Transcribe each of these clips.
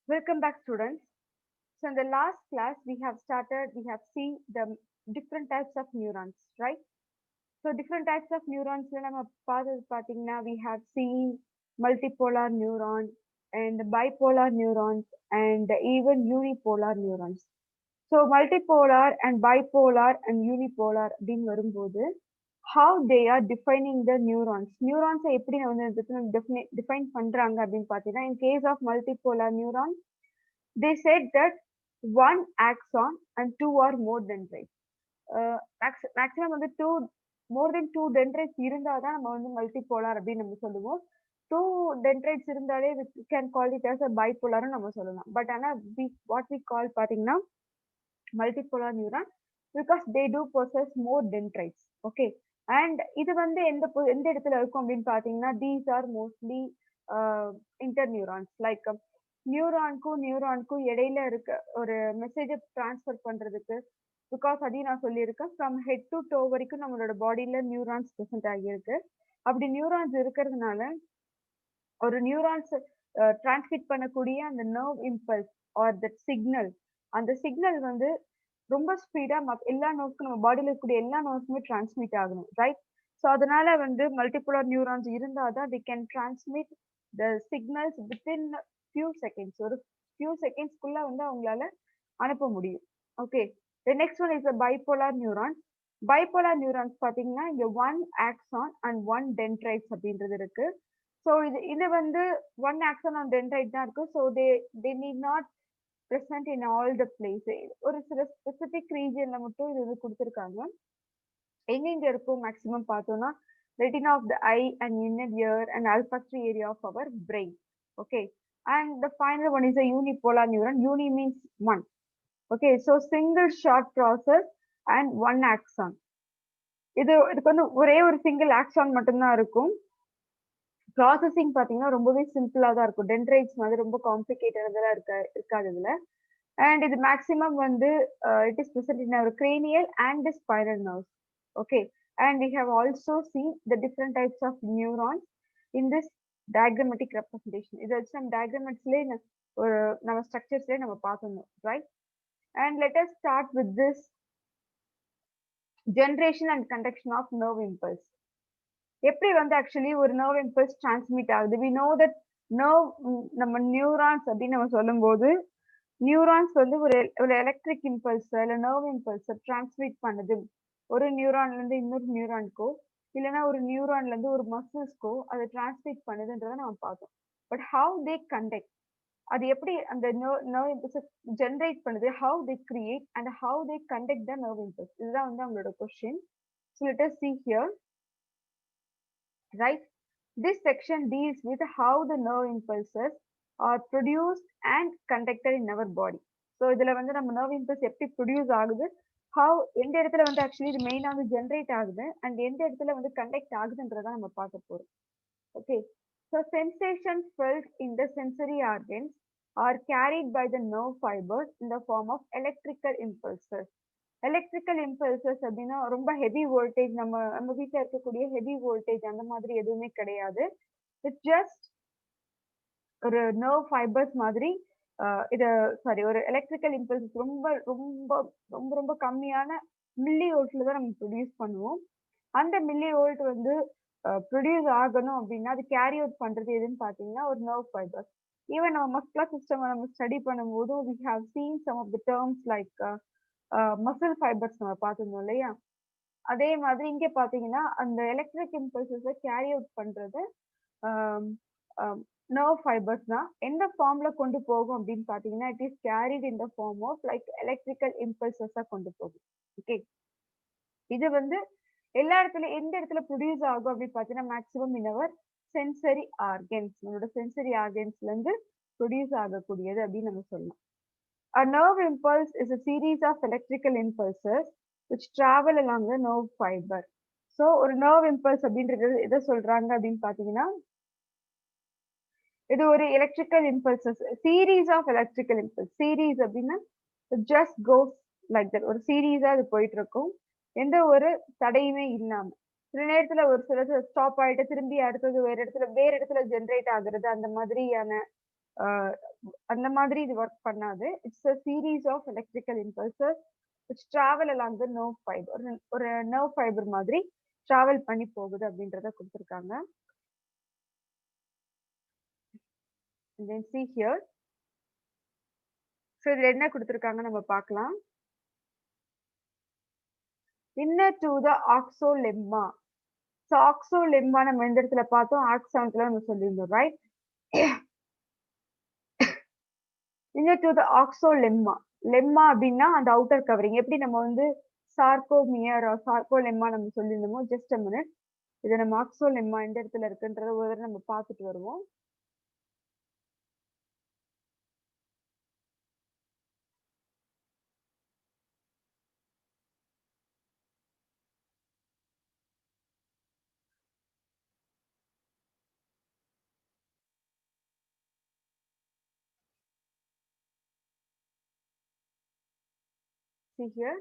Welcome back, students. So, in the last class, we have seen the different types of neurons, right? So, different types of neurons, when I'm now we have seen multipolar neurons and bipolar neurons and even unipolar neurons. So, multipolar and bipolar and unipolar அப்படின்னு வரும்போது how they are defining the neurons. Neurons எப்படி வந்து define பண்றாங்க அப்படின்னு பார்த்தீங்கன்னா, in case of multipolar neurons, they said that one axon and two or more dendrites. Maximum வந்து more than two dendrites இருந்தால் தான் நம்ம வந்து multipolar அப்படின்னு நம்ம சொல்லுவோம். Two dendrites இருந்தாலே we can call it as a bipolar நம்ம சொல்லலாம். But ஆனால் what we call பார்த்தீங்கன்னா multipolar neuron because they do possess more dendrites. Okay. And இது வந்து எந்த இடத்துல இருக்கும் அப்படின்னு பார்த்தீங்கன்னா, these are mostly interneurons. Like நியூரானுக்கும் இடையில இருக்க ஒரு மெசேஜை டிரான்ஸ்ஃபர் பண்றதுக்கு பிகாஸ் அதையும் நான் சொல்லியிருக்கேன் ஃப்ரம் ஹெட் டு டோ வரைக்கும் நம்மளோட பாடியில நியூரான்ஸ் ப்ரெசென்ட் ஆகியிருக்கு. அப்படி நியூரான்ஸ் இருக்கிறதுனால ஒரு நியூரான்ஸ் டிரான்ஸ்மிட் பண்ணக்கூடிய அந்த nerve impulse are that signal, அந்த சிக்னல் வந்து ரொம்ப ஸ்பீடா எல்லா நர்வ்ஸ்க்கும் நம்ம பாடியில இருக்கக்கூடிய எல்லா நர்வ்ஸுமே டிரான்ஸ்மிட் ஆகணும், ரைட்? ஸோ அதனால வந்து மல்டிபுலர் நியூரான்ஸ் இருந்தால் தான் they can transmit the signals within few seconds. ஒரு few seconds குள்ள வந்து அவங்களால அனுப்ப முடியும். Okay, the next one is a bipolar neurons. bipolar neurons பாத்தீங்கன்னா இங்க one axon and one dendrites அப்படின்றது இருக்கு. ஸோ இது வந்து one axon and dendrite தான் இருக்கு. So they need not present in all the places. ஒரு சில ஸ்பெசிபிக் ரீஜன்ல மட்டும் இது கொடுத்துருக்காங்க. எங்க இருக்கும் மேக்ஸிமம் பார்த்தோம்னா retina of the eye and inner ear and olfactory area of our brain. Okay. And the final one is a unipolar neuron. Uni means one. Okay, so single short process and one axon. இதுக்கு வந்து ஒரே ஒரு single axon மட்டும்தான் இருக்கும். Processing பார்த்தீங்கன்னா ரொம்பவே சிம்பிளா தான் இருக்கும். டென்ட்ரைட்ஸ் மாதிரி ரொம்ப காம்ப்ளிகேட்டடா இருக்காது இதுல. அண்ட் இது மேக்ஸிமம் வந்து it is present in our cranial and spinal nerves. Okay, and we have also seen the different types of neurons in this diagrammatic representation. இது வச்சு நம்ம diagrammaticsலயே ஒரு நம்ம ஸ்ட்ரக்சர்ஸ்லயே நம்ம பார்த்துடணும், right? And let us start with this generation and conduction of nerve impulse. எப்படி வந்து actually ஒரு nerve impulse transmit ஆகுது? We know that nerve நம்ம நியூரான்ஸ் அப்படின்னு நம்ம சொல்லும்போது நியூரான்ஸ் வந்து ஒரு எலக்ட்ரிக் இம்பல்ஸ் இல்ல நர்வ் இம்பல்ஸ் டிரான்ஸ்மிட் பண்ணுது ஒரு நியூரான்ல இருந்து இன்னொரு நியூரானுக்கோ இல்லைன்னா ஒரு நியூரான்ல இருந்து ஒரு மசில்ஸ்க்கோ அதை டிரான்ஸ்மிட் பண்ணுதுன்றதை நம்ம பார்த்தோம். பட் ஹவு தே கண்டக்ட், அது எப்படி அந்த நர்வ் இம்பல்ஸ் ஜென்ரேட் பண்ணுது, how they create and how they conduct the nerve impulse, இதுதான் வந்து அவங்களோட question. So let us see here, right? This section deals with how the nerve impulses are produced and conducted in our body. So இதுல வந்து நம்ம nerve impulse எப்படி produce ஆகுது, have எந்த இடத்துல வந்து ஆக்சுவலி இது மெயினா வந்து ஜென்ரேட் ஆகுது அண்ட் எந்த இடத்துல வந்து கண்டக்ட் ஆகுதுன்றதான் நம்ம பார்க்க போறோம். Okay, so sensation felt in the sensory organs are carried by the nerve fibres in the form of electrical impulses. Electrical impulses அப்படின்னா ரொம்ப ஹெவி வோல்டேஜ், நம்ம வீட்டில் இருக்கக்கூடிய ஹெவி வோல்டேஜ் அந்த மாதிரி எதுவுமே கிடையாது. இட்ஸ் ஜஸ்ட் ஒரு நர்வ் ஃபைபர்ஸ் மாதிரி ஒரு எலக்ட்ரிக்கல் இம்பல்ஸ் ரொம்ப ரொம்ப ரொம்ப ரொம்ப கம்மியான மில்லி வோல்ட்ல தான் நம்ம ப்ரொடியூஸ் பண்ணுவோம். அந்த மில்லி வோல்ட் வந்து ப்ரொடியூஸ் ஆகணும் அப்படின்னா அது கேரி அவுட் பண்றது எதுன்னு பார்த்தீங்கன்னா ஒரு நர்வ் ஃபைபர்ஸ். ஈவன் நம்ம மஸ்குலர் சிஸ்டம் நம்ம ஸ்டடி பண்ணும்போதும் we have seen some of the terms like muscle fibres நம்ம பார்த்துருந்தோம் இல்லையா? அதே மாதிரி இங்கே பார்த்தீங்கன்னா அந்த எலக்ட்ரிக் இம்பல்சஸை கேரி அவுட் பண்றது நர்வ் ஃபைபர்ஸ் தான். எந்த ஃபார்ம்ல கொண்டு போகும் அப்படின்னு பார்த்தீங்கன்னா it is carried in the form of like electrical இம்பல்சஸா கொண்டு போகும். ஓகே, இது வந்து எல்லா இடத்துல எந்த இடத்துல ப்ரொடியூஸ் ஆகும் அப்படின்னு பார்த்தீங்கன்னா மேக்ஸிமம் இன் அவர் சென்சரி ஆர்கன்ஸ், நம்மளோட சென்சரி ஆர்கன்ஸ்ல இருந்து ப்ரொடியூஸ் ஆகக்கூடியது அப்படின்னு நம்ம சொல்லலாம். A nerve impulse is a series of electrical impulses which travel along the nerve fiber. So ஒரு nerve impulse அப்படின்றது எதை சொல்றாங்க அப்படின்னு பார்த்தீங்கன்னா இது ஒரு electrical impulses, series of electrical impulse. Series அப்படின்னா ஜஸ்ட் கோஸ் லைக் தட், ஒரு சீரீஸா அது போயிட்டு இருக்கும் எந்த ஒரு தடையுமே இல்லாம. சில நேரத்துல ஒரு சில ஸ்டாப் ஆயிட்டு திரும்பி அடுத்தது வேற இடத்துல ஜென்ரேட் ஆகுறது அந்த மாதிரியான அந்த மாதிரி இது ஒர்க் பண்ணாது. It's a series of electrical impulses which travel along the nerve fiber. ஒரு nerve fiber மாதிரி travel பண்ணி போகுது அப்படின்றத கொடுத்திருக்காங்க. And then see here. So இதுல என்ன கொடுத்திருக்காங்க நம்ம பார்க்கலாம். Inner to the oxolemma. So oxolemma நம்ம இந்த இடத்துல பார்த்தோம், ஆக்சான்ல நம்ம சொல்லியிருந்தோம், right? Inner to the oxolemma. Lemma அப்படின்னா அந்த அவுட்டர் கவரிங். எப்படி நம்ம வந்து சார்கோமியர் சார்கோலெம்மா நம்ம சொல்லியிருந்தோமோ, ஜஸ்ட் a minute. இதை நம்ம ஆக்சோலெம்மா எந்த இடத்துல இருக்குன்றத ஒரு தடவை நம்ம பார்த்துட்டு வருவோம். See here.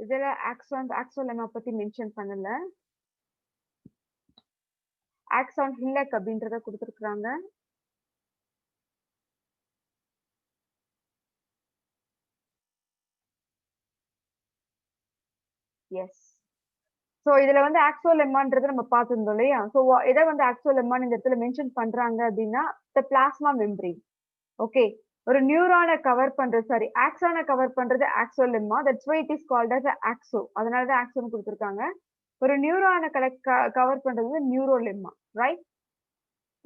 இதுல ஆக்சோலெம்மா பத்தி மென்ஷன் பண்ணல. ஆக்சான் ஹில்லக் அப்படின்றத கொடுத்துருக்காங்க. எஸ். ஸோ இதுல வந்து ஆக்சோலெம்மான்றது நம்ம பார்த்துருந்தோம் இல்லையா? ஸோ எதை வந்து ஆக்சோலெம்மான்னு இந்த இடத்துல மென்ஷன் பண்றாங்க அப்படின்னா த பிளாஸ்மா மெம்பரேன். ஓகே, ஒரு நியூரானை கவர் பண்றது, சாரி ஆக்சானை கவர் பண்றது axolemma. That's why it is called as axo. அதனால தான் ஆக்சோன்னு கொடுத்துருக்காங்க. ஒரு நியூரானை கவர் பண்றது நியூரோலெம்மா, ரைட்?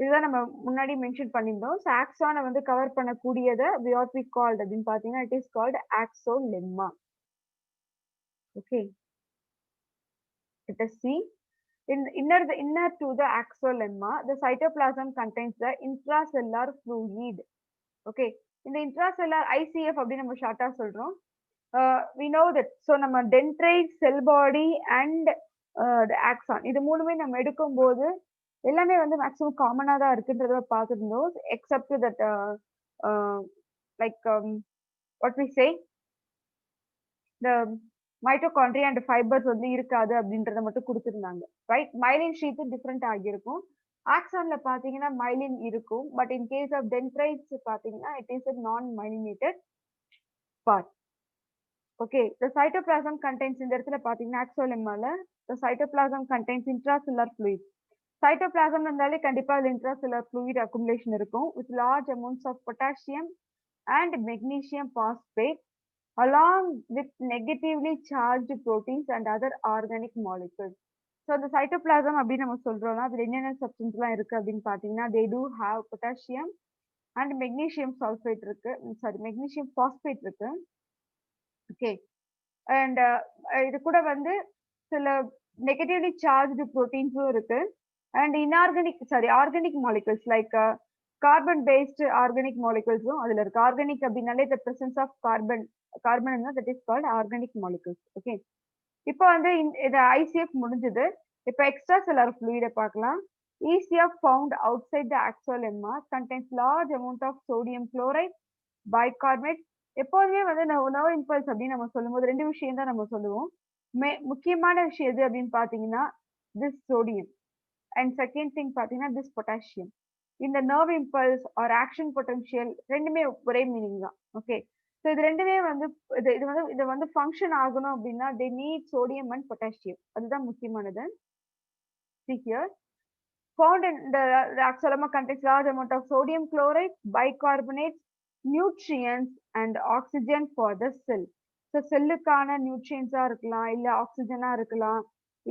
இதுதான் நம்ம முன்னாடி மென்ஷன் பண்ணியிருந்தோம். ஸோ ஆக்சானை வந்து கவர் பண்ணக்கூடியதை what we called அப்படின்னு பார்த்தீங்கன்னா it is called axolemma. Okay, let us see. Inner to the axolemma, the cytoplasm contains the intracellular fluid. Okay, இந்த intracellular ICF அப்படின்னு நம்ம ஷார்ட்டா சொல்றோம். We know that. So நம்ம dendrite, cell body and the axon இது மூணுமே நம்ம எடுக்கும்போது எல்லாமே வந்து மேக்ஸிமம் காமனா தான் இருக்குன்றத பார்த்துருந்தோம். Accept that like what we say, the mitochondria and fibres வந்து இருக்காது அப்படின்றத மட்டும் கொடுத்துருந்தாங்க, ரைட்? மைலின் ஷீட் டிஃப்ரெண்ட் ஆகியிருக்கும். ஆக்சான்ல பாத்தீங்கன்னா மைலின் இருக்கும், but in case of dendrites பாத்தீங்கன்னா it is a non myelinated part. Okay, the cytoplasm contains இந்த இடத்துல பாத்தீங்கன்னா ஆக்சோலெம்மால the cytoplasm contains intracellular fluid. cytoplasm இருந்தாலே கண்டிப்பா அதுல intracellular fluid accumulation இருக்கும் with large amounts of potassium and magnesium phosphate along with negatively charged proteins and other organic molecules. So the cytoplasm அப்படின்னு நம்ம சொல்றோம்னா அதுல என்னென்ன சப்ஸ்டன்ஸ் எல்லாம் இருக்கு அப்படின்னு பாத்தீங்கன்னா they do have potassium and magnesium sulfate இருக்கு, சாரி magnesium phosphate இருக்கு. ஓகே, அண்ட் இது கூட வந்து சில நெகட்டிவ்லி சார்ஜ்டு ப்ரோட்டீன்ஸும் இருக்கு and organic molecules like carbon based organic மாலிகுல்ஸும் அதுல இருக்கு. ஆர்கானிக் அப்படின்னாலே the presence of carbon that is called organic molecules. Okay, இப்போ வந்து இது ஐசிஎஃப் முடிஞ்சது. இப்போ எக்ஸ்ட்ரா செல்லுலார் ஃப்ளூயிட பார்க்கலாம். ECF found outside the axolemma contains large amount of sodium chloride, bicarbonate. எப்போதுமே வந்து நர்வ் இம்பல்ஸ் அப்படின்னு நம்ம சொல்லும்போது ரெண்டு விஷயம் தான் நம்ம சொல்லுவோம். முக்கியமான விஷயம் எது அப்படின்னு பாத்தீங்கன்னா this sodium and second thing பாத்தீங்கன்னா திஸ் பொட்டாசியம். இந்த nerve impulse or action potential ரெண்டுமே ஒரே மீனிங் தான். ஓகே, ஸோ இது ரெண்டுமே வந்து இது வந்து ஃபங்க்ஷன் ஆகணும் அப்படின்னா they need sodium and potassium. அதுதான் முக்கியமானது. See here. Found in the axolemma contains large amount of sodium chloride, bicarbonate, nutrients and oxygen for the cell. So செல்லுக்கான நியூட்ரியன்ஸா இருக்கலாம், இல்ல ஆக்சிஜனா இருக்கலாம்,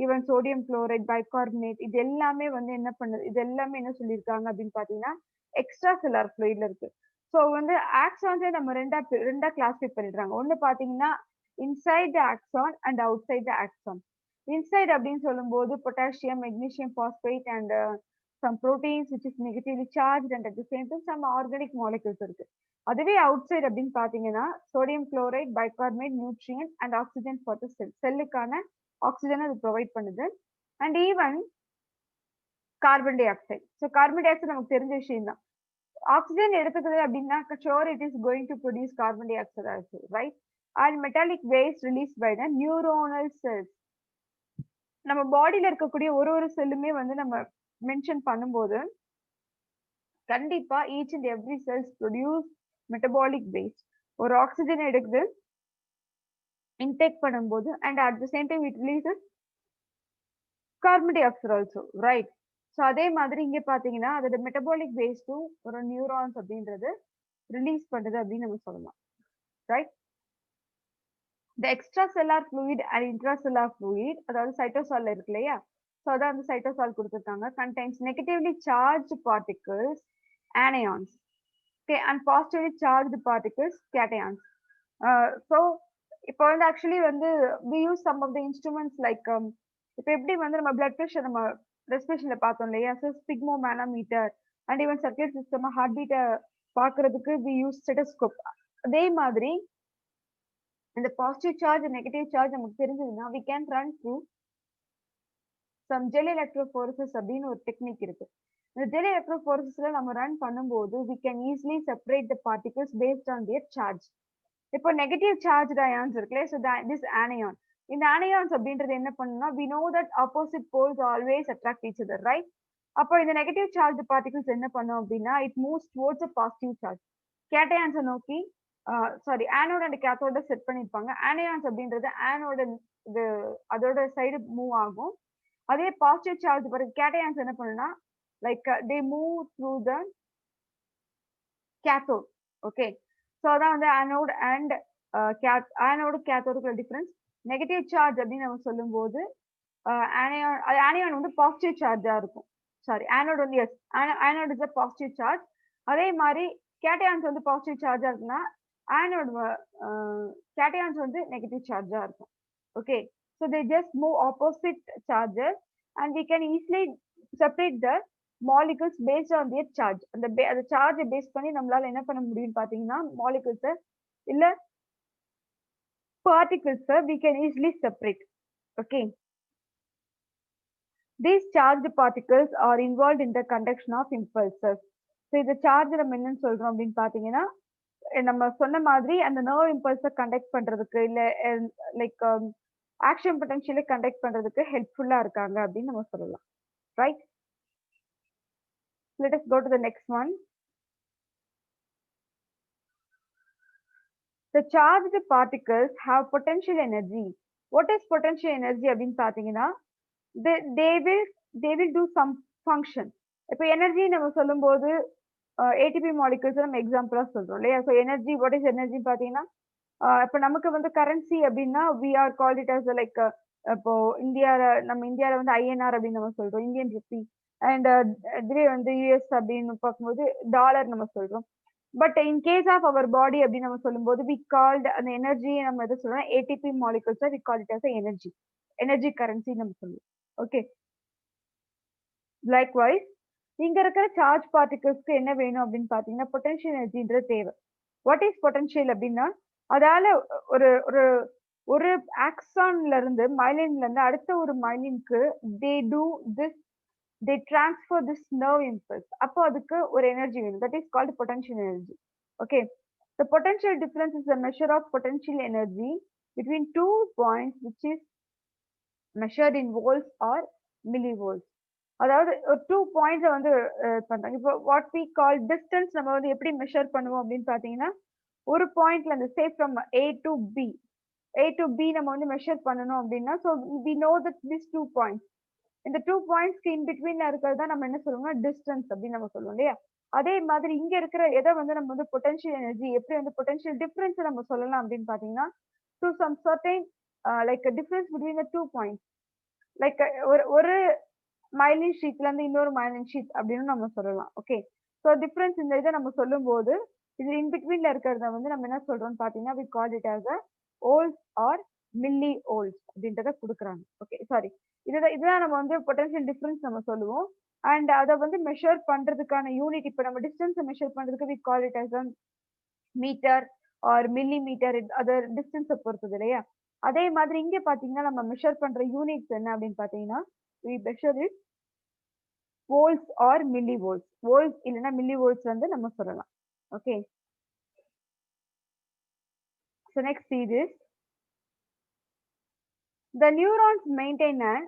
ஈவன் சோடியம் குளோரைட், பைகார்பனேட், இது எல்லாமே வந்து என்ன பண்ணுது, இது எல்லாமே என்ன சொல்லியிருக்காங்க அப்படின்னு பாத்தீங்கன்னா எக்ஸ்ட்ரா செல்லுலார் ஃப்ளூயிட்ல இருக்கு. ஸோ வந்து ஆக்சான்ஸே நம்ம ரெண்டா கிளாஸிஃபை பண்ணிடுறாங்க. ஒன்னு பாத்தீங்கன்னா inside the axon and outside the axon. Inside அப்படின்னு சொல்லும்போது potassium, magnesium phosphate and some proteins which is negatively charged and at the same time some organic molecules இருக்கு. அதுவே அவுட் சைட் அப்படின்னு பாத்தீங்கன்னா sodium chloride, bicarbonate, nutrient and oxygen for the cell. செல்லுக்கான oxygen அது provide பண்ணுது and even carbon dioxide. So carbon dioxide நமக்கு தெரிஞ்ச விஷயம் தான். ஆக்சிஜன் எடுத்துக்குது அப்படின்னா sure it is going to produce carbon dioxide also, right? And metallic waste released by the neuronal cells. நம்ம பாடியில இருக்கக்கூடிய ஒரு செல்லுமே வந்து நம்ம மென்ஷன் பண்ணும்போது கண்டிப்பா each and every cells produce metabolic waste. ஒரு ஆக்சிஜன் எடுக்குது இன்டேக் பண்ணும்போது and at the same time it releases carbon dioxide also, right? So அதே மாதிரி இங்க பாத்தீங்கன்னா அதோட மெட்டபாலிக் வேஸ்ட்டும் ஒரு நியூரான்ஸ் அப்படின்றது ரிலீஸ் பண்ணுது அப்படின்னு நம்ம சொல்லலாம், right? The extracellular fluid and intracellular fluid, அதாவது சைட்டோசால்ல இருக்கு இல்லையா? ஸோ அதான் அந்த சைட்டோசால் கொடுத்துருக்காங்க. contains negatively charged particles, anions, okay, and positively charged particles, cations. So இப்போ வந்து ஆக்சுவலி வந்து we use some of the instruments like இப்போ எப்படி வந்து நம்ம blood pressure நம்ம ரெஸ்பிரேஷன்ல பார்த்தோம் இல்லையா? So sphygmomanometer and even circulate system heart பீட்டை பார்க்கறதுக்கு we use stethoscope. அதே மாதிரி இந்த பாசிட்டிவ் சார்ஜ் நெகட்டிவ் சார்ஜ் நமக்கு தெரிஞ்சதுன்னா we can run through some gel electrophoresis அப்படின்னு ஒரு டெக்னிக் இருக்கு. இந்த gel electrophorесisல நம்ம ரன் பண்ணும்போது we can easily separate the particles based on their charge. இப்போ நெகட்டிவ் சார்ஜ் அயான்ஸ் இருக்குல்ல, ஸோ திஸ் anion. இந்த anions அப்படின்றது என்ன பண்ணுன்னா we know that opposite poles always attract each other, right? அப்போ இந்த நெகட்டிவ் சார்ஜ் பார்ட்டிகல்ஸ் என்ன பண்ணும் அப்படின்னா it moves towards a positive charge. கேட்டயான்ஸை நோக்கி சாரி ஆனோட் அண்ட் கேத்தோட செட் பண்ணிருப்பாங்க. ஆனியான்ஸ் அப்படின்றது ஆனோட இது அதோட சைடு மூவ் ஆகும். அதே பாசிட்டிவ் சார்ஜ் பிறகு கேட்டயான்ஸ் என்ன பண்ணுன்னா like they move through the cathode. Okay, so அதான் வந்து ஆனோட் அண்ட் ஆனோடு கேத்தோடுக்குள்ள டிஃபரன்ஸ். நெகட்டிவ் சார்ஜ் அப்படின்னு நம்ம சொல்லும்போது ஆனியான் வந்து பாசிட்டிவ் சார்ஜா இருக்கும். சாரி, ஆனோட் வந்து yes, anode is a positive charge. அதே மாதிரி கேட்டயான்ஸ் வந்து பாசிட்டிவ் சார்ஜா இருக்குன்னா ஆனோட் கேட்டயான்ஸ் வந்து நெகட்டிவ் சார்ஜா இருக்கும். Okay, so they just move opposite charges and we can easily separate the molecules based on their charge. அந்த சார்ஜை பேஸ் பண்ணி நம்மளால என்ன பண்ண முடியும்னு பாத்தீங்கன்னா மாலிகுல்ஸை இல்ல பார்ட்டிகிள்ஸை we can easily separate. Okay, these charged particles are involved in the conduction of impulses. So இந்த சார்ஜ் நம்ம என்னன்னு சொல்றோம் அப்படின்னு பாத்தீங்கன்னா நம்ம சொன்ன மாதிரி அந்த நர்வ் இம்பல்ஸை கண்டக்ட் பண்றதுக்கு இல்ல லைக் ஆக்ஷன் பொட்டன்ஷியலை கண்டக்ட் பண்றதுக்கு ஹெல்ப்ஃபுல்லா இருக்காங்க அப்படின்னு நம்ம சொல்லலாம், right? Let us go to the next one. The charged particles have potential energy. What is potential energy அப்படின்னு பாத்தீங்கன்னா they will do some function. இப்போ எனர்ஜி நம்ம சொல்லும்போது ஏடிபி மாலிகுல்ஸ் நம்ம எக்ஸாம்பிளா சொல்றோம் இல்லையா? So energy, what is energy பாத்தீங்கன்னா இப்போ நமக்கு வந்து கரன்சி அப்படின்னா we are called it as like இப்போ நம்ம இந்தியால வந்து ஐஎன்ஆர் அப்படின்னு நம்ம சொல்றோம், இந்தியன் ருப்பி. அண்ட் இதுவே வந்து யூஎஸ் அப்படின்னு பார்க்கும்போது டாலர் நம்ம சொல்றோம். But in case of our body அப்படின்னு நம்ம சொல்லும்போது வி கால்ட் அந்த எனர்ஜி நம்ம எதை சொல்றோம், ATP molecules we call it as energy, energy currency நம்ம சொல்லுவோம். ஓகே, லைக்வைஸ் இங்க இருக்கிற சார்ஜ் பார்ட்டிகல்ஸ்க்கு என்ன வேணும் அப்படின்னு பாத்தீங்கன்னா பொட்டன்ஷியல் எனர்ஜின்றது தேவை. வாட் இஸ் பொட்டன்ஷியல் அப்படின்னா அதால ஒரு ஒரு ஒரு ஆக்சான்ல இருந்து மைலின்ல இருந்து அடுத்த ஒரு மைலினுக்கு they transfer this nerve impulse. அப்போ அதுக்கு ஒரு எனர்ஜி வேணும், that is called potential energy. Okay, the potential difference is a measure of potential energy between 2 points which is measured in volts or millivolts. அதாவது ஒரு 2 பாயிண்ட்ஸை வந்து பண்றாங்க. இப்போ வாட் வி கால் டிஸ்டன்ஸ் நம்ம வந்து எப்படி மெஷர் பண்ணுவோம் அப்படின்னு பாத்தீங்கன்னா ஒரு பாயிண்ட்ல இருந்து say from A to B நம்ம வந்து மெஷர் பண்ணணும் அப்படின்னா so we know that this 2 points, இந்த 2 பாயிண்ட்ஸ்க்கு இன் பிட்வீன்ல இருக்கிறது தான் நம்ம என்ன சொல்லுவோம்னா டிஸ்டன்ஸ் அப்படின்னு நம்ம சொல்லுவோம் இல்லையா? அதே மாதிரி இங்க இருக்கிற எதை வந்து நம்ம வந்து பொட்டன்ஷியல் எனர்ஜி எப்படி வந்து பொட்டன்ஷியல் டிஃபரன்ஸ் நம்ம சொல்லலாம் அப்படின்னு பாத்தீங்கன்னா to some certain like difference between the 2 points, like ஒரு மைலின் ஷீட்ல இருந்து இன்னொரு மைலின் ஷீட் அப்படின்னு நம்ம சொல்லலாம். ஓகே, ஸோ டிஃபரன்ஸ் இந்த இதை நம்ம சொல்லும் போது இது இன் பிட்வீன்ல இருக்கிறத வந்து நம்ம என்ன சொல்றோம்னு பாத்தீங்கன்னா we call it as a volts or millivolts அப்படின்றத கொடுக்குறாங்க. ஓகே, சாரி, இதுதான் நம்ம வந்து பொட்டன்ஷியல் டிஃபரன்ஸ் நம்ம சொல்லுவோம். அண்ட் அதை வந்து மெஷர் பண்றதுக்கான யூனிட் இப்போ நம்ம டிஸ்டன்ஸை மெஷர் பண்றதுக்கு we call it as a metre or millimetre, other டிஸ்டன்ஸை பொறுத்தது இல்லையா? அதே மாதிரி இங்க பாத்தீங்கன்னா நம்ம மெஷர் பண்ற யூனிட்ஸ் என்ன அப்படின்னு பாத்தீங்கன்னா we measure it volts or millivolts. volts இல்லனா millivolts வந்து நம்ம சொல்லலாம். Okay, so next see this. The neurons maintain an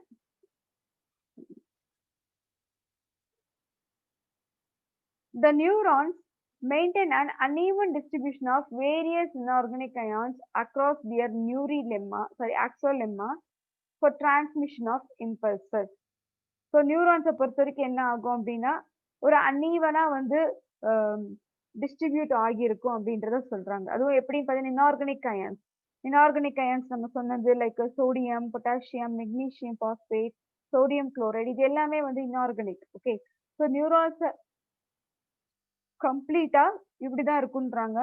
The neurons maintain an uneven distribution of various inorganic ions across their axolemma for transmission of impulses. So நியூரான்ஸை பொறுத்த வரைக்கும் என்ன ஆகும் அப்படின்னா ஒரு அன்னீவனா வந்து டிஸ்ட்ரிபியூட் ஆகியிருக்கும் அப்படின்றத சொல்றாங்க. அதுவும் எப்படின்னு பார்த்தீங்கன்னா இன்ஆர்கானிக் அயன்ஸ் நம்ம சொன்னது like sodium, potassium, magnesium phosphate, sodium chloride, இது எல்லாமே வந்து இன்ஆர்கானிக். ஓகே, ஸோ நியூரான்ஸ் கம்ப்ளீட்டா இப்படிதான் இருக்குன்றாங்க.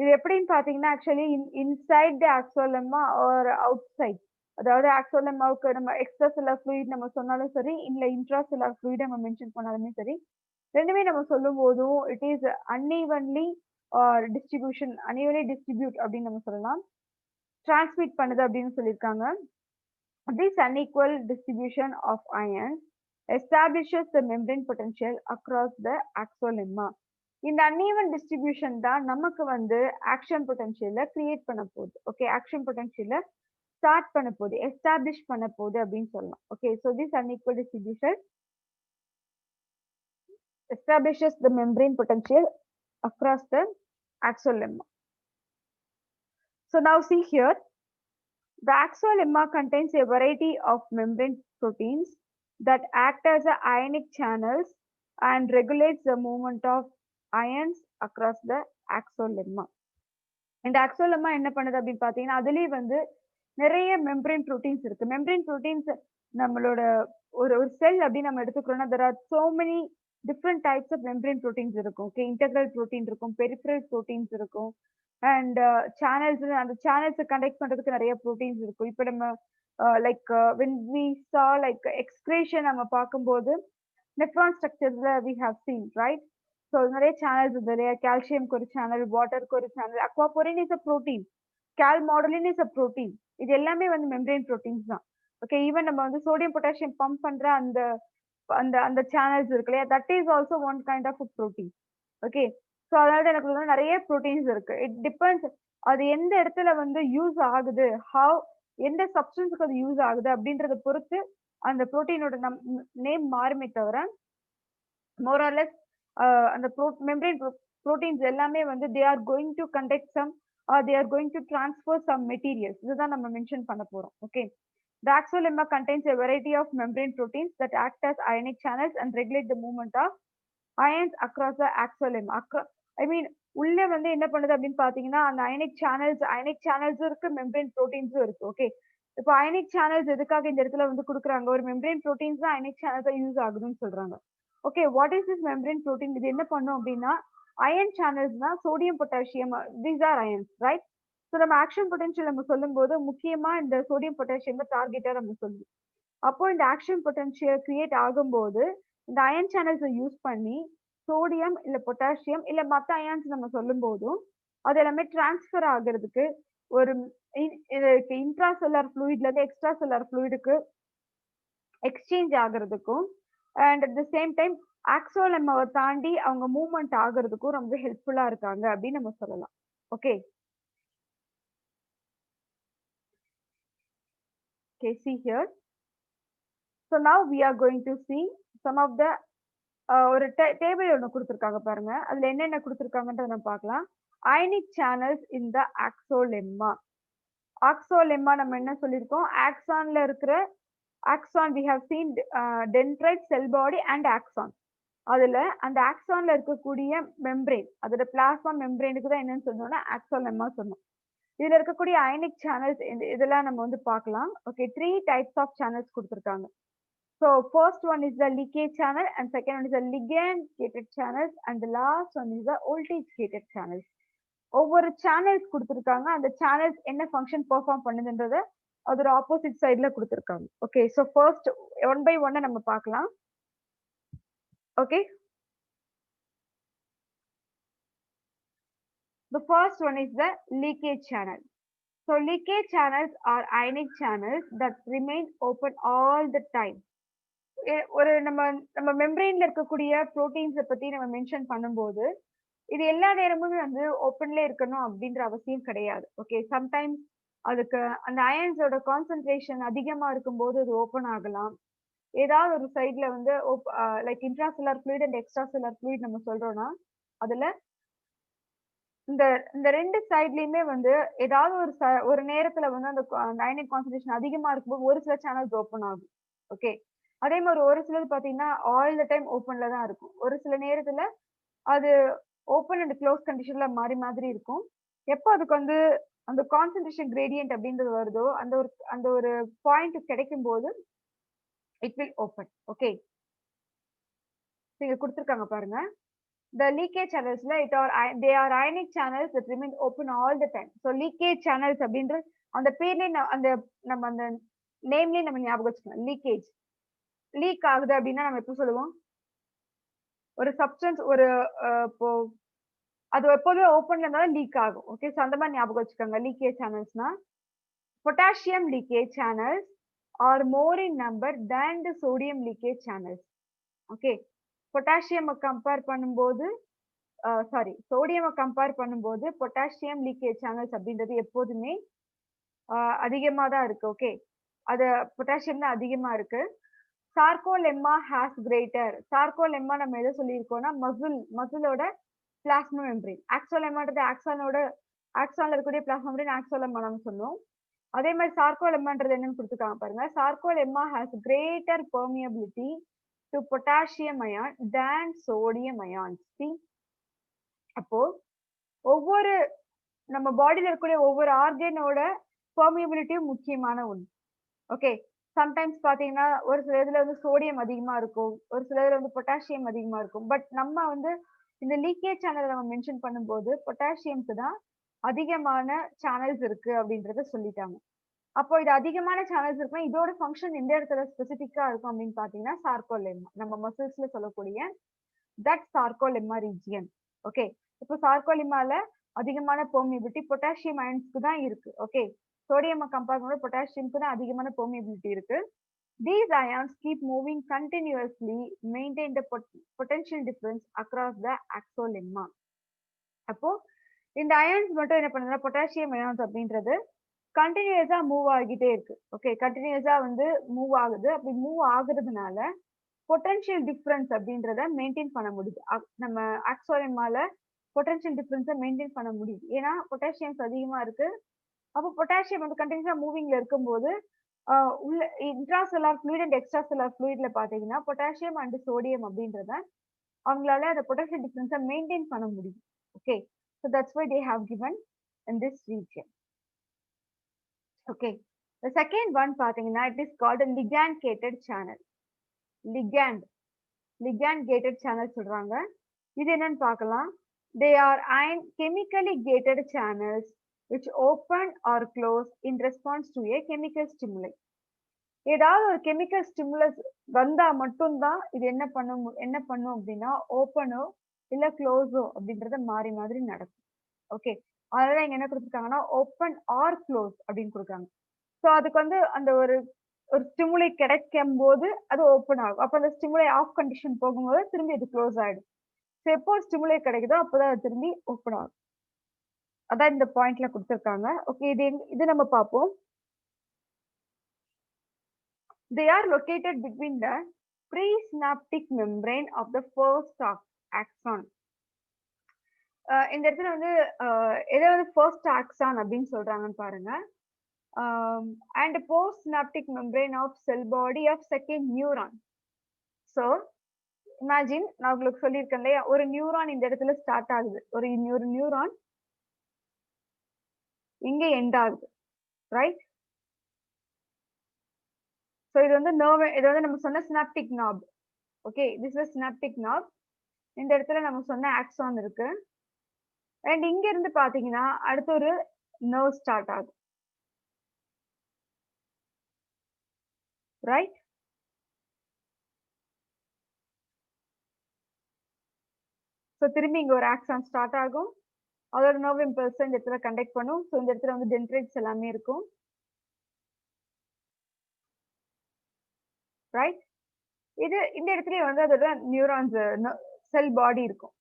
இது எப்படின்னு பாத்தீங்கன்னா actually inside the axolemma or outside, அதாவது ஆக்சோலெம்மாவுக்கு நம்ம எக்ஸ்ட்ரா செல்லுலார் ஃப்ளூயிட் நம்ம சொன்னாலும் சரி, இல்ல இன்ட்ரா செல்லுலார் ஃப்ளூயிட் நம்ம மென்ஷன் பண்ணாலுமே சரி, ரெண்டுமே நம்ம சொல்லும் போதும் இட் இஸ் அன்ஈவன்லி டிஸ்ட்ரிபியூட் அப்படின்னு நம்ம சொல்லலாம். டிரான்ஸ்மிட் பண்ணுது அப்படின்னு சொல்லியிருக்காங்க. This unequal distribution of ions establishes the membrane potential across the axolemma. இந்த அன்ஈவன் டிஸ்ட்ரிபியூஷன் தான் நமக்கு வந்து ஆக்ஷன் பொட்டன்ஷியலை கிரியேட் பண்ண போகுது. ஓகே, ஆக்ஷன் பொட்டன்ஷியலை ஸ்டார்ட் பண்ண போகுது, எஸ்டாப்ளிஷ் பண்ண போகுது அப்படின்னு சொல்லலாம். Okay, so this unequal distribution establishes the membrane potential across the axolemma. So now see here, the axolemma contains a variety of membrane proteins that act as ionic channels and regulates the movement of ions across the axolemma. இந்த axolemma என்ன பண்ணுது அப்படின்னு பார்த்தீங்கன்னா அதுலயே வந்து நிறைய membrane proteins இருக்கு. Membrane proteins நம்மளோட ஒரு செல் அப்படின்னு நம்ம எடுத்துக்கிறோம்னா there are so many different types of membrane proteins இருக்கும். ஓகே, இன்டெக்ரல் ப்ரோட்டீன் இருக்கும், பெரிஃபரல் ப்ரோட்டீன்ஸ் இருக்கும், அண்ட் சேனல்ஸ், அந்த சேனல்ஸை கண்டக்ட் பண்றதுக்கு நிறைய ப்ரோட்டீன்ஸ் இருக்கும். இப்போ நம்ம like when we saw like excretion நம்ம பார்க்கும்போது நெஃப்ரான் ஸ்ட்ரக்சர்ஸ்ல we have seen, right? So நிறைய சேனல்ஸ் இருக்கு இல்லையா, கால்சியம்க்கு ஒரு சேனல், வாட்டருக்கு ஒரு channel, aquaporin is a protein, calmodulin is a protein, இது எல்லாமே வந்து மெம்பரேன் ப்ரோட்டீன்ஸ் தான். ஓகே, ஈவன் நம்ம வந்து சோடியம் பொட்டாசியம் பம்ப் பண்ற அந்த அந்த அந்த சேனல்ஸ் இருக்கு இல்லையா, that is also one kind of protein. Okay, so அதனால எனக்கு வந்து நிறைய ப்ரோட்டீன்ஸ் இருக்கு. இட் டிபெண்ட்ஸ் அது எந்த இடத்துல வந்து யூஸ் ஆகுது, எந்த சப்ஸ்டன்ஸுக்கு அது யூஸ் ஆகுது அப்படின்றத பொறுத்து அந்த ப்ரோட்டீனோட நேம் மாறுமே தவிர மோர் ஆர் லெஸ் அந்த மெம்பரேன் ப்ரோட்டீன்ஸ் எல்லாமே வந்து they are going to conduct some they are going to transfer some materials. இதுதான் நம்ம மென்ஷன் பண்ண போறோம். Okay, the axolemma contains a variety of membrane proteins that act as ionic channels and regulate the movement of ions across the axolemma. I mean உள்ள வந்து என்ன பண்ணுது அப்படின்னு பாத்தீங்கன்னா அந்த அயனிக் சேனல்ஸும் இருக்கு, மெம்பரேன் ப்ரோட்டீன்ஸும் இருக்கு. ஓகே, இப்போ அயனிக் சேனல்ஸ் எதுக்காக இந்த இடத்துல வந்து கொடுக்குறாங்க, ஒரு மெம்பரேன் ப்ரோட்டீன்ஸ் தான் அயனிக் சேனல்ஸா யூஸ் ஆகுதுன்னு சொல்றாங்க. Okay, what is this membrane protein? இது என்ன பண்ணும் அப்படின்னா அயன் சேனல்ஸ்னா sodium potassium, these are ions, right? So நம்ம ஆக்ஷன் பொட்டன்ஷியல் நம்ம சொல்லும் போது முக்கியமா இந்த சோடியம் பொட்டாசியம் டார்கெட்டா நம்ம சொல்லுவோம். அப்போ இந்த ஆக்ஷன் பொட்டன்ஷியல் கிரியேட் ஆகும்போது இந்த அயன் சேனல்ஸை யூஸ் பண்ணி சோடியம் இல்ல பொட்டாசியம் இல்ல மற்ற அயான்ஸ் நம்ம சொல்லும் போதும் அது எல்லாமே டிரான்ஸ்ஃபர் ஆகிறதுக்கு ஒரு இன்ட்ரா செல்லுலார் ஃப்ளூயிட்ல இருந்து எக்ஸ்ட்ரா செல்லுலார் ஃப்ளூயிடுக்கு எக்ஸ்சேஞ்ச் ஆகிறதுக்கும் and at the same time ஆக்சோலெம்மாவை தாண்டி அவங்க மூவ்மெண்ட் ஆகிறதுக்கும் ரொம்ப ஹெல்ப்ஃபுல்லா இருக்காங்க அப்படின்னு நம்ம சொல்லலாம். Okay, see here. So now we are going to see some of the ஒரு டேபிள் ஒன்று கொடுத்துருக்காங்க பாருங்க, அதுல என்னென்ன கொடுத்துருக்காங்கன்றத நம்ம பார்க்கலாம். அயனிக் சேனல்ஸ் இன் த ஆக்சோலெம்மா. ஆக்சோலெம்மா நம்ம என்ன சொல்லியிருக்கோம், ஆக்சான்ல இருக்கிற axon we have seen dendrite, sell body and axon. அதுல அந்த ஆக்சான்ல இருக்கக்கூடிய மெம்பரேன், அதோட பிளாஸ்மா மெம்பரேனுக்கு தான் என்னன்னு சொன்னோம்னா ஆக்சோலெம்மா சொன்னோம். இதுல இருக்கக்கூடிய அயனிக் சேனல்ஸ் இதெல்லாம் நம்ம வந்து பார்க்கலாம். ஓகே, 3 டைப்ஸ் ஆஃப் சேனல்ஸ் கொடுத்துருக்காங்க. So first one is the leakage channel and second one is the ligand gated channels and the last one is the voltage gated channels. ஒவ்வொரு சேனல்ஸ் கொடுத்துருக்காங்க, அந்த channels என்ன function perform பண்ணுதுன்றத அதோட opposite சைட்ல கொடுத்துருக்காங்க. Okay, so first one by ஒன்னை நம்ம பார்க்கலாம். Okay, the first one is the leakage channel. So leakage channels are ionic channels that remain open all the time. ஒரு நம்ம மெம்பரேன்ல இருக்கக்கூடிய புரோட்டீன்ஸை பத்தி நம்ம மென்ஷன் பண்ணும்போது இது எல்லா நேரமுமே வந்து ஓப்பன்ல இருக்கணும் அப்படின்ற அவசியம் கிடையாது. ஓகே, சம்டைம்ஸ் அதுக்கு அந்த அயன்ஸோட கான்சென்ட்ரேஷன் அதிகமா இருக்கும்போது அது ஓப்பன் ஆகலாம், ஏதாவது ஒரு சைடுல வந்து like intracellular fluid and extracellular fluid நம்ம சொல்றோம்னா அதுல இந்த இந்த 2 சைட்லயுமே வந்து ஏதாவது ஒரு நேரத்துல வந்து அந்த அயனிக் கான்சன்ட்ரேஷன் அதிகமா இருக்கும்போது ஒரு சில சேனல்ஸ் ஓப்பன் ஆகும். ஓகே. அதே மாதிரி ஒரு சிலது பாத்தீங்கன்னா ஆல் த டைம் ஓப்பன்ல தான் இருக்கும். ஒரு சில நேரத்துல அது ஓப்பன் அண்ட் க்ளோஸ் கண்டிஷன்ல மாறி மாதிரி இருக்கும். எப்போ அதுக்கு வந்து அந்த கான்சன்ட்ரேஷன் கிரேடியன்ட் அப்படின்றது வருதோ அந்த ஒரு பாயிண்ட் கிடைக்கும் போது இட் வில் ஓப்பன். ஓகே. இங்க கொடுத்திருக்காங்க பாருங்க. The leakage channels they are ionic channels that remain open all the time. So leakage channels அப்படின்ற அந்த பேர்லயே அந்த நம்ம அந்த நேம்லயே நம்ம ஞாபகம் வச்சுக்கலாம். லீக்கேஜ் லீக் ஆகுது அப்படின்னா நம்ம எப்படி சொல்லுவோம்? ஒரு சப்ஸ்டன்ஸ் ஒரு இப்போ அது எப்போதுமே ஓப்பன்ல இருந்தாலும் லீக் ஆகும். ஓகே. சோ அந்த மாதிரி ஞாபகம் வச்சுக்கோங்க. லீக்கேஜ் சேனல்ஸ்னா potassium leakage channels are more in number than the sodium leakage channels. Okay. Potassium compare பண்ணும்போது சோடியம் கம்பேர் பண்ணும்போது பொட்டாசியம் லீக்கேஜ் சேனல்ஸ் அப்படின்றது எப்போதுமே அதிகமா தான் இருக்கு. ஓகே. அது பொட்டாசியம் தான் அதிகமா இருக்கு. Sarcolemma has greater. சார்கோலெம்மா நம்ம எதை சொல்லியிருக்கோம்னா மசிலோட பிளாஸ்மா மெம்பரேன். ஆக்சோலெம்மான்றது ஆக்சான்ல இருக்கக்கூடிய பிளாஸ்மா மெம்பரேன் ஆக்சோலெம்மா நம்ம சொல்லுவோம். அதே மாதிரி சார்கோலெம்மான்றது என்னன்னு கொடுத்துருக்காங்க பாருங்க. Sarcolemma has greater permeability to potassium ion than sodium ion. அப்போ ஒவ்வொரு நம்ம பாடியில இருக்கக்கூடிய ஒவ்வொரு ஆர்கனோட பெர்மியபிலிட்டியும் முக்கியமான ஒன்று. ஓகே. சம்டைம்ஸ் பாத்தீங்கன்னா ஒரு சில இதுல வந்து சோடியம் அதிகமா இருக்கும், ஒரு சில இதுல வந்து பொட்டாசியம் அதிகமா இருக்கும். பட் நம்ம வந்து இந்த லீக்கேஜ் சேனல் நம்ம மென்ஷன் பண்ணும்போது பொட்டாசியம்க்கு தான் அதிகமான சேனல்ஸ் இருக்கு அப்படின்றத சொல்லிட்டாங்க. அப்போ இது அதிகமான சேனல்ஸ் இருக்குன்னா இதோட ஃபங்க்ஷன் எந்த இடத்துல ஸ்பெசிபிக்கா இருக்கும் அப்படின்னு பாத்தீங்கன்னா சார்கோலெம்மா, நம்ம மசில்ஸ்ல சொல்லக்கூடிய தட் சார்கோலெம்மா ரீஜியன். ஓகே. இப்போ சார்கோலிமால அதிகமான பெர்மியபிலிட்டி பொட்டாசியம் அயன்ஸ்க்கு தான் இருக்கு. ஓகே. சோடியம் கம்பேர் பண்ணும்போது பொட்டாசியம்க்கு தான் அதிகமான பெர்மியபிலிட்டி இருக்கு. These ions keep moving continuously, maintain the potential difference across the axolemma. அப்போ இந்த அயன்ஸ் மட்டும் என்ன பண்ணுதுன்னா பொட்டாசியம் அயான்ஸ் அப்படின்றது கண்டினியூஸா மூவ் ஆகிட்டே இருக்கு. ஓகே. கண்டினியூஸா வந்து மூவ் ஆகுது. அப்படி மூவ் ஆகுறதுனால பொட்டன்ஷியல் டிஃபரன்ஸ் அப்படின்றத மெயின்டைன் பண்ண முடியுது. நம்ம ஆக்சோலெம்மால பொட்டன்ஷியல் டிஃபரன்ஸை மெயின்டைன் பண்ண முடியுது. ஏன்னா பொட்டாசியம்ஸ் அதிகமா இருக்கு. அப்போ பொட்டாசியம் வந்து கண்டினியூஸா மூவிங்ல இருக்கும்போது உள்ள இன்ட்ராசெல்லுலார் ஃப்ளூயிட் அண்ட் எக்ஸ்ட்ராசெல்லுலார் ஃப்ளூயிட்ல பாத்தீங்கன்னா பொட்டாசியம் அண்ட் சோடியம் அப்படின்றத அவங்களால அந்த பொட்டன்ஷியல் டிஃபரன்ஸை மெயின்டைன் பண்ண முடியும். Okay. So that's why they have given in this region. Okay. The second one பாத்தீங்கன்னா it is called a ligand gated channel. ligand gated channel சொல்றாங்க. இது என்னன்னு பார்க்கலாம். They are chemically gated channels which open or close in response to a chemical stimuli. ஏதாவது ஒரு chemical stimulus வந்தா மட்டும்தான் இது என்ன பண்ணும் அப்படின்னா ஓப்பனோ இல்ல க்ளோஸோ அப்படின்றத மாறி மாதிரி நடக்கும். ஓகே. அதனால இங்க என்ன கொடுத்துருக்காங்கன்னா ஓப்பன் ஆர் க்ளோஸ் அப்படின்னு கொடுக்குறாங்க. ஸோ அதுக்கு வந்து அந்த ஒரு ஸ்டிமுலை கிடைக்கும் போது அது ஓப்பன் ஆகும். அப்ப அந்த ஸ்டிமுலை ஆஃப் கண்டிஷன் போகும்போது திரும்பி அது க்ளோஸ் ஆயிடும். ஸோ எப்போ ஸ்டிமுலை கிடைக்குதோ அப்போதான் அது திரும்பி ஓப்பன் ஆகும். அதான் இந்த பாயிண்ட்ல கொடுத்துருக்காங்க. ஓகே. இது நம்ம பார்ப்போம். They are located between the presynaptic membrane of the first axon. இந்த இடத்துல வந்து எதை வந்து ஃபர்ஸ்ட் ஆக்சான் அப்படின்னு சொல்றாங்கன்னு பாருங்க. And post synaptic membrane of cell body of second neuron. So imagine நான் உங்களுக்கு சொல்லியிருக்கேன் இல்லையா, ஒரு நியூரான் இந்த இடத்துல ஸ்டார்ட் ஆகுது. ஒரு நியூரான் இங்க எண்ட் ஆகுது. ரைட். ஸோ இது வந்து இது வந்து நம்ம சொன்ன synaptic knob. Okay. This is synaptic knob. இந்த இடத்துல நம்ம சொன்ன ஆக்சான் இருக்கு. அண்ட் இங்க இருந்து பாத்தீங்கன்னா அடுத்து ஒரு நர்வ் ஸ்டார்ட் ஆகும். ரைட். ஸோ திரும்பி இங்க ஒரு ஆக்சான் ஸ்டார்ட் ஆகும். அதோட நர்வ் இம்பல்ஸ் இந்த இடத்துல கண்டக்ட் பண்ணும். ஸோ இந்த இடத்துல வந்து டென்ட்ரைட்ஸ் எல்லாமே இருக்கும். ரைட். இது இந்த இடத்துலயே வந்து அதோட நியூரான்ஸ் செல் பாடி இருக்கும்.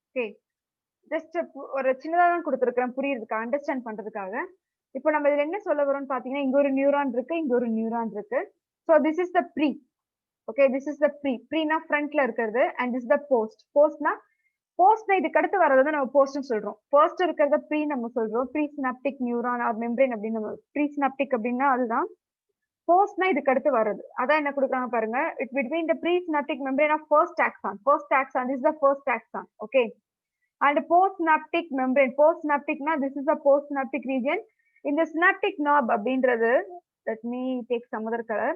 ஓகே. ஜஸ்ட் ஒரு சின்னதா தான் கொடுத்துருக்கேன் புரியுறதுக்காக, அண்டர்ஸ்டாண்ட் பண்றதுக்காக. இப்போ நம்ம இதுல என்ன சொல்ல வரோம்னு பாத்தீங்கன்னா இங்க ஒரு நியூரான் இருக்கு, இங்க ஒரு நியூரான் இருக்கு. So this is the pre. Okay, this is the pre. ப்ரீனா ஃப்ரண்ட்ல இருக்கிறது அண்ட் திஸ் த போஸ்ட். போஸ்ட்னா இதுக்கு அடுத்து வரதை நம்ம போஸ்ட்னு சொல்றோம். ஃபர்ஸ்ட் இருக்கிறத ப்ரீ நம்ம சொல்றோம். Pre synaptic neuron or membrane அப்படின்னு நம்ம ப்ரீ சினாப்டிக் அப்படின்னா அதுதான். போஸ்ட்னா இதுக்கு அடுத்து வருது. அதான் என்ன கொடுக்குறாங்க பாருங்க. It between the presynaptic membrane of first axon. First axon is the first axon. Okay. And post synaptic membrane. Post சினாப்டிக்னா this is the postsynaptic region. இந்த சினாப்டிக் நாப் அப்படின்றது, let me take some other color.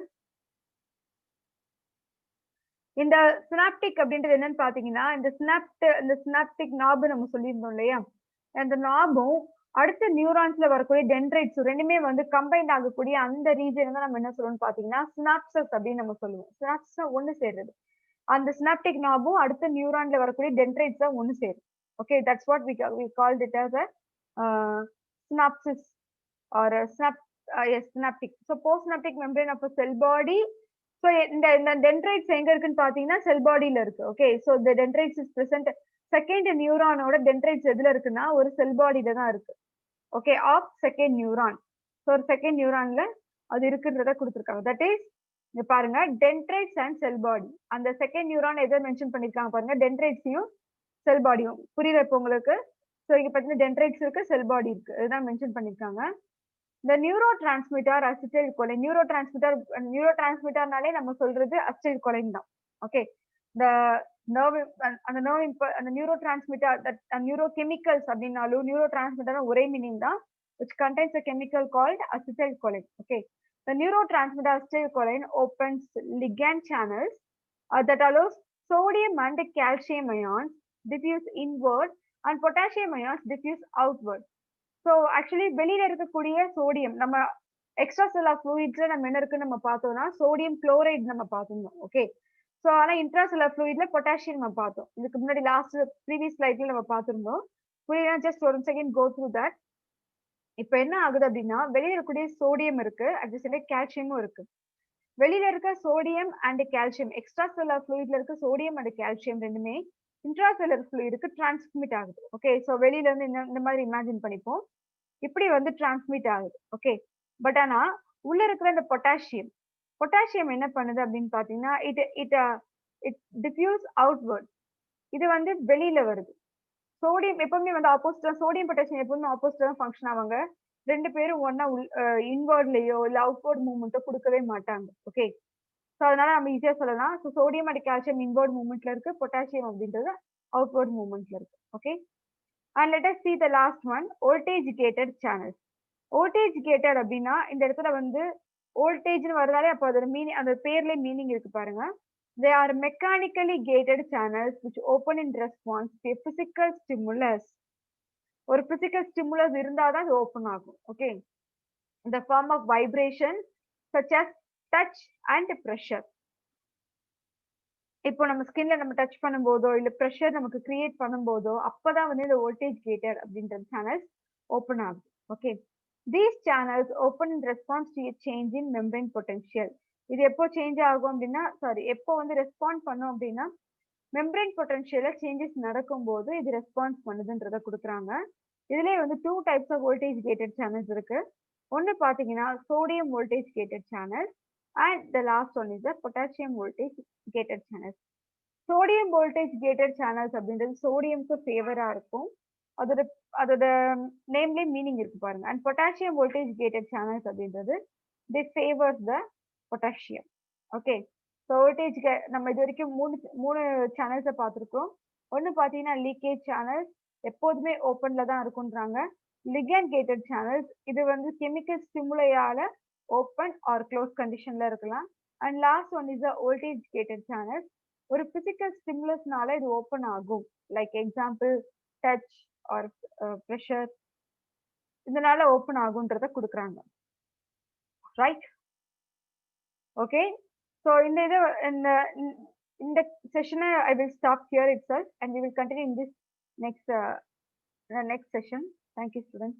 இந்த synaptic அப்படின்றது என்னன்னு பாத்தீங்கன்னா இந்த synaptic நாப் நம்ம சொல்லியிருந்தோம் இல்லையா, அந்த நாபும் அடுத்த நியூரான்ஸ்ல வரக்கூடிய டென்ட்ரைட்ஸ் ரெண்டுமே வந்து கம்பைண்ட் ஆகக்கூடிய அந்த ரீஜன் தான் நம்ம என்ன சொல்லுவோம்னு பாத்தீங்கன்னா சினாப்சஸ் அப்படின்னு நம்ம சொல்லுவோம். சினாப்சஸ் ஒன்னு சேர்றது. அந்த சினாப்டிக் நாபும் அடுத்த நியூரான்ல வரக்கூடிய டென்ட்ரைட்ஸ் தான் ஒன்னு சேரும். Okay, that's what we called it as a synapsis or a synaptic. So postsynaptic membrane of a cell body. So இந்த dendrites எங்க இருக்குன்னு பாத்தீங்கன்னா செல் பாடியில இருக்கு. Okay, so the dendrites is present. Second நியூரானோட dendrites எதுல இருக்குன்னா ஒரு செல் பாடியில தான் இருக்கு. Okay, of second neuron. So ஒரு செகண்ட் நியூரான்ல அது இருக்குன்றத கொடுத்துருக்காங்க. தட் இஸ் இங்க பாருங்க dendrites அண்ட் செல் பாடி. அந்த செகண்ட் நியூரான் எதை மென்ஷன் பண்ணிருக்காங்க பாருங்க, dendritesயும் செல் பாடியும். புரியுதா இப்போ உங்களுக்கு? ஸோ இங்க பாத்தீங்கன்னா dendrites இருக்கு, செல் பாடி இருக்கு, இதுதான் மென்ஷன் பண்ணிருக்காங்க. இந்த நியூரோட்ரான்ஸ்மிட்டர் அசிடைல் கொலைன். நியூரோட்ரான்ஸ்மிட்டர்னாலே நம்ம சொல்றது அசிடைல் கொலைன் தான். ஓகே, இந்த நர்வ் அந்த அந்த நியூரோட்ரான்ஸ்மிட்டர் நியூரோகெமிக்கல்ஸ் அப்படின்னாலும் நியூரோட்ரான்ஸ்மிட்டர் ஒரே மீனிங் தான், which contains a chemical called acetylcholine. Okay, the neurotransmitter acetylcholine opens ligand channels that allows sodium and calcium ions diffuse inward and potassium ions diffuse outward. So actually வெளியில இருக்கக்கூடிய sodium நம்ம extra செல்லா ஃப்ளூயிட்ஸ்ல நம்ம என்ன இருக்குன்னு நம்ம பார்த்தோம்னா சோடியம் குளோரைட் நம்ம பார்த்துருந்தோம். ஓகே, ஸோ ஆனா இன்ட்ரா செல்லர் ஃப்ளூயிட்ல பொட்டாசியம் நம்ம பார்த்தோம். இதுக்கு முன்னாடி லாஸ்ட் ப்ரீவியஸ் ஸ்லைட்ல நம்ம பார்த்திருந்தோம். புரியுதா? ஜஸ்ட் ஒரு செகண்ட் கோ த்ரூ தட். இப்போ என்ன ஆகுது அப்படின்னா வெளியில இருக்கக்கூடிய சோடியம் இருக்கு, அட் தி சேம் கால்சியமும் இருக்கு. வெளியில இருக்க sodium and calcium extracellular ஃப்ளூயிட்ல இருக்க சோடியம் அண்ட் கால்சியம் ரெண்டுமே இன்ட்ரா செல்லர் ஃப்ளூயிடுக்கு டிரான்ஸ்மிட் ஆகுது. ஓகே, ஸோ வெளியில இருந்து இந்த மாதிரி இமேஜின் பண்ணிப்போம். இப்படி வந்து டிரான்ஸ்மிட் ஆகுது. ஓகே, பட் ஆனா உள்ள இருக்கிற இந்த பொட்டாசியம் என்ன பண்ணுது அப்படின்னு பாத்தீங்கன்னா இட் டிஃப்யூஸ் அவுட்வர்ட். இது வந்து வெளியில வருது. சோடியம் எப்பவுமே வந்து ஆப்போசிட்டா, சோடியம் பொட்டாசியம் எப்பவுமே ஆப்போசிட்டா தான் ஃபங்க்ஷன் ஆவாங்க. ரெண்டு பேரும் ஒன்னா இன்வர்ட்லயோ இல்ல அவுட்வர்ட் மூவ்மெண்ட்டோ கொடுக்கவே மாட்டாங்க. ஓகே, ஸோ அதனால நம்ம ஈஸியா சொல்லலாம். So sodium and calcium inward மூவ்மெண்ட்ல இருக்கு, பொட்டாசியம் அப்படின்றது அவுட்வர்ட் மூவ்மெண்ட்ல இருக்கு. Okay, and let us see the last one, voltage gated channels. voltage gated அப்படின்னா இந்த இடத்துல வந்து வோல்டேஜ்னு வரதாலே அப்போ அதோட மீனிங், அந்த பேர்ல மீனிங் இருக்கு பாருங்க. they are mechanically gated channels which open in response to a physical stimulus. ஒரு physical stimulus இருந்தாதான் அது ஓபன் ஆகும். Okay, in the form of vibration such as touch and pressure. இப்போ நம்ம ஸ்கின்ல நம்ம டச் பண்ணும்போதோ இல்ல ப்ரெஷர் நமக்கு கிரியேட் பண்ணும்போதோ அப்பதான் வந்து இந்த வோல்டேஜ் கேட்டர் அப்படின்ற சேனல்ஸ் ஓப்பன் ஆகுது. Okay, these channels open in response to change in membrane potential. இது எப்போ சேஞ்ச் ஆகும் அப்படின்னா எப்போ வந்து ரெஸ்பாண்ட் பண்ணும் அப்படின்னா மெம்பரேன் பொட்டன்ஷியல்ல சேஞ்சஸ் நடக்கும்போது இது ரெஸ்பான்ஸ் பண்ணுதுன்றத கொடுக்குறாங்க. இதுலயே வந்து 2 types of voltage gated channels இருக்கு. ஒன்னு பாத்தீங்கன்னா sodium voltage gated channel and the last one is the potassium voltage gated channels. sodium voltage gated channels அப்படின்றது சோடியம்க்கு ஃபேவரா இருக்கும். அதோட நேம்லயே மீனிங் இருக்கு பாருங்க. and potassium voltage gated channels அப்படின்றது they favors the potassium. Okay, so voltage நம்ம இது வரைக்கும் மூணு சேனல்ஸை பார்த்துருக்கோம். ஒன்று பார்த்தீங்கன்னா லீக்கேஜ் சேனல்ஸ் எப்போதுமே ஓப்பன்ல தான் இருக்குன்றாங்க. லிகண்ட் கேட்டட் சேனல்ஸ் இது வந்து கெமிக்கல் ஸ்டிமுலையால ஓப்பன் ஆர் க்ளோஸ் கண்டிஷன்ல இருக்கலாம். And last one is voltage gated channels. ஒரு பிசிக்கல் ஸ்டிமுலஸ்னால இது ஓப்பன் ஆகும். Like example touch R pressure, இதனால ஓப்பன் ஆகுன்றத கொடுக்குறாங்க. ரைட்? ஓகே, ஸோ இந்த செஷனை I will stop here itself and we will continue in this next session. Thank you, students.